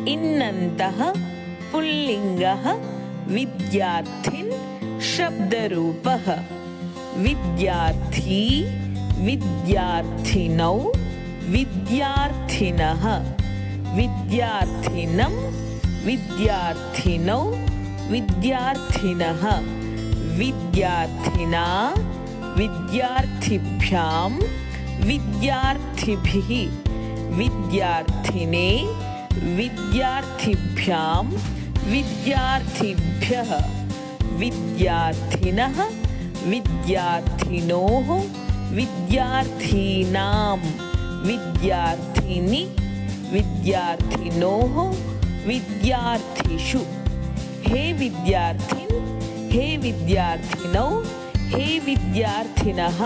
इन्नन्तः पुल्लिङ्गः विद्यार्थिन् शब्दरूपः। विद्यार्थी विद्यार्थिनौ विद्यार्थिनः। विद्यार्थिनं विद्यार्थिनौ विद्यार्थिनः। विद्यार्थिना विद्यार्थिभ्यां विद्यार्थिभिः। विद्यार्थिने विद्यार्थिभ्यां विद्यार्थिभ्यः। विद्यार्थिनः विद्यार्थिनोः विद्यार्थीनां। विद्यार्थिनि विद्यार्थिनोः विद्यार्थिषु। हे विद्यार्थिन् हे विद्यार्थिनौ हे विद्यार्थिनः।